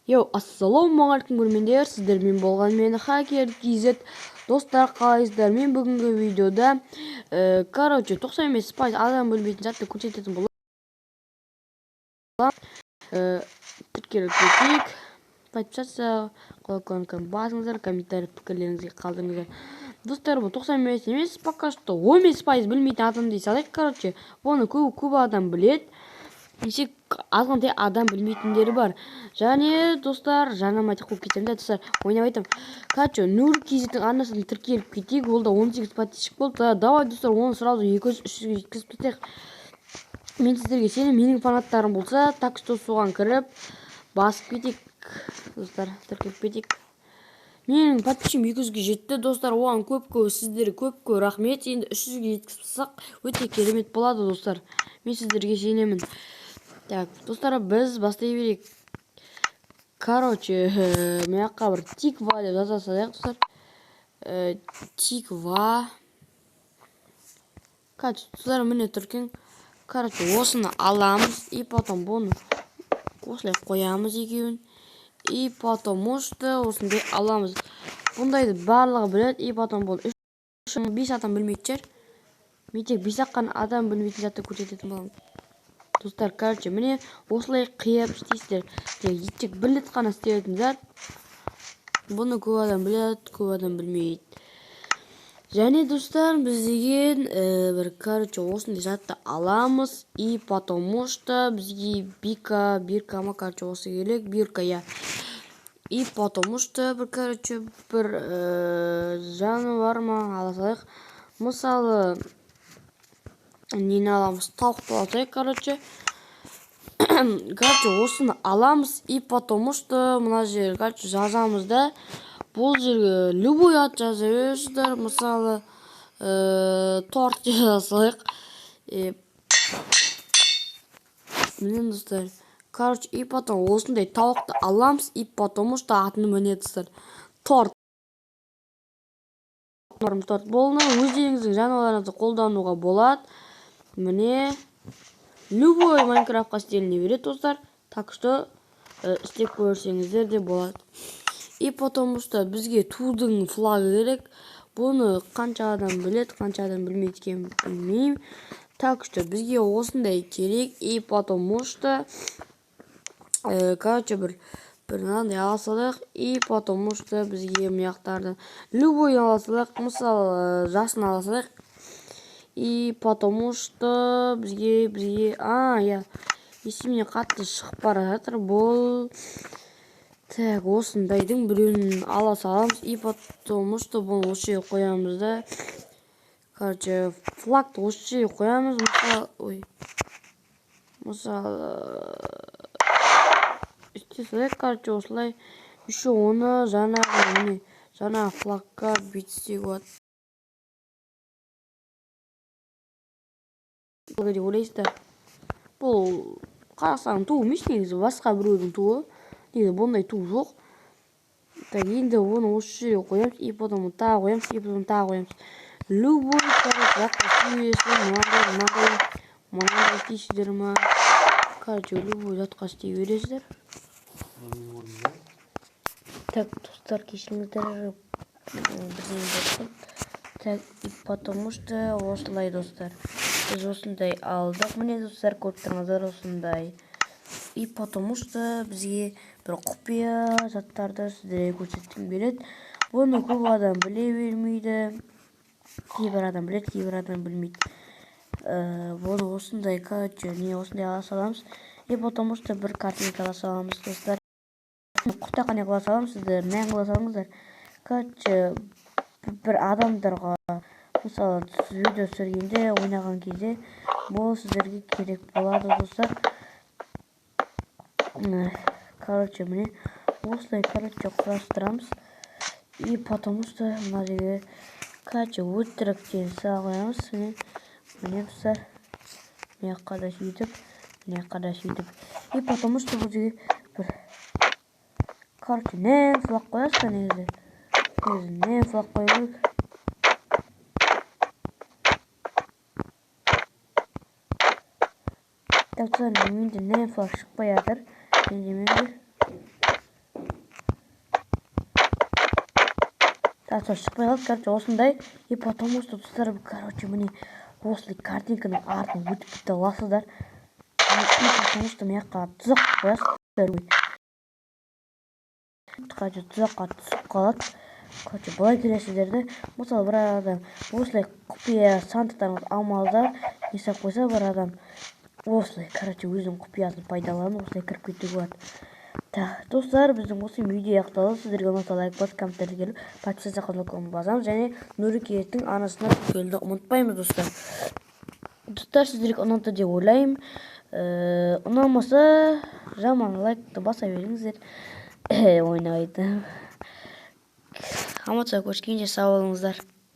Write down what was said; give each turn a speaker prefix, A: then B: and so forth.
A: Ассалаумағалейкум көрермендер, сіздермен болған мені Хакер KZ. Достар, қалайсыздар? Мен бүгінгі видеода 95% адам білмейтін затты көрсететін боламын. Тіркеліп кетейік. Подписаться, колокольчикті басыңыздар, комментарий пікірлеріңізге қалдырыңыздар. Достар, бұл 95 емес, пока что 15% білмейтін адам дей салайық. Оны көп адам білет. Неше азғантай адам білмейтіндері бар. Және достар, жарнама айтып қойып кетемін да, достар, ойнап айтамын. Нур KZ'дің арнасын тіркеліп кетейік. Ол да 18 подписчик болды. Давай достар, оны сразу 200-300-ге жеткізіп кетейік. Мен сіздерге сенім, менің фанаттарым болса, так что соған кіріп басып кетейік. Достар, тіркеліп кетейік. Менің подписчигім 200-ге жетті. Достар, оған көп сіздерге көп рахмет. Енді 300-ге жеткізсақ, өте керемет болады, достар. Мен сіздерге сенемін. Так, достар, біз бастай берейік. Маяққа бір тиква деп жаза салайық, достар. Тиква. Достар, міне түркен. Осыны аламыз. И потом бұны осылай қоямыз екеуін. И потому что осындай аламыз. Бұндайды барлығы біледі. И потом бұл 5 адам білмейді жер. Мен тек 5 аққан адам білмейтін затты көрсететін боламын. Достар, міне осылай қиып істейсіздер. Тек білет қана істейтін зат. Бұны көп адам біледі, көп адам білмейді. Және достар, біз деген бір осындай затты аламыз. И потому что бізге бирка осы керек, бирка, я. И потому что бір жануар ма ала салайық. Мысалы, нені аламыз? Тауықты алсайық, осыны аламыз. И потому что мына жер, жазамыз да. Бұл жерге любой ат жаза бересіздер. Мысалы, торт жаза салайық. Міне достар. И потом осындай тауықты аламыз. И потому что атыны міне достар. Торт. Болны өздеріңіздің жануарларыңызды қолдануға болады. Міне любой Майнкрафтқа стиліне береді, достар. Так что істеп көрсеңіздер де болады. И потому что бізге тудың флагы керек. Бұны қанша адам білет, қанша адам білмейді екенін білмеймін. Так что бізге осындай керек. И потому что бір мынандай ала салайық. И потому что бізге мияқтарды любой ала салайық. Мысалы, жасын ала салайық. И потому что бізге есімнен қатты шығып бара жатыр. Бұл осындайдың біреуін ала саламыз. И потому что бұны осы жерге қоямыз да. Флагты осы жерге қоямыз. Мысалы, осылай. Еще оны жаңа флагқа бүйтсек болады. Деп ойлайсыздар. Бұл Қазақстанның туы емес, негізі басқа біреудің туы. Негізі бұндай ту жоқ. Енді оны осы жерге қоямыз. И потом тағы қоямыз. И потом тағы қоямыз. Любой мынандай істейсіздер ма? Любой затқа істей бересіздер. Так, достар, кешіріңіздер. Так, и потому что осылай, достар. Біз осындай алдық. Міне, достар, көрттіңіздер осындай. И потому что бізге бір құпия заттарды сіздерге көрсеткім береді. Бұны көп адам біле бермейді. Кейбір адам біледі, кейбір адам білмейді. Бұны осындай ала саламыз. И потому что бір картинка ала саламыз, достар. Құтақане қыла саламыз, сіздер мән қыла салыңыздар. Бір адамдарға, мысалы, видео түсіргенде, ойнаған кезде, бұл сіздерге керек болады, достар. Міне, осылай, құрастырамыз. И потому что мына жерге, өтіріктен қоямыз. Міне, достар, мияққа да сөйтіп. И потому что бұл жерге бір нен флаг қоясыздар негізі. Нен флаг қою керек. Так, менде нен флаг шықпай жатыр. Менде асырып шықпай қалды. Короче, осындай. И потому что достар, короче, міне осылай картинканың артын өтіп кете аласыздар. И потому что мына жаққа тұзақ қоясыздар. Короче, тұзаққа түсіп қалады. Короче, былай келесіздерді. Мысалы, бір адам осылай құпия сандықтарыңыз алмалда не сап қойса, бір адам осылай, короче, өзінің құпиясын пайдаланып осылай кіріп кетуге болады. Так, достар, біздің осы видео аяқталды. Сіздерге ұнаса лайк басып, комментарий келіп, подписаться қылып басамыз және Нұрекеттің анасына тіркелуді ұмытпаймыз, достар. Достар, сіздерге ұнады деп ойлаймын. Ұнамаса, жаман лайкты баса беріңіздер. Ойнайды. Аматса көріскенше сау болыңыздар.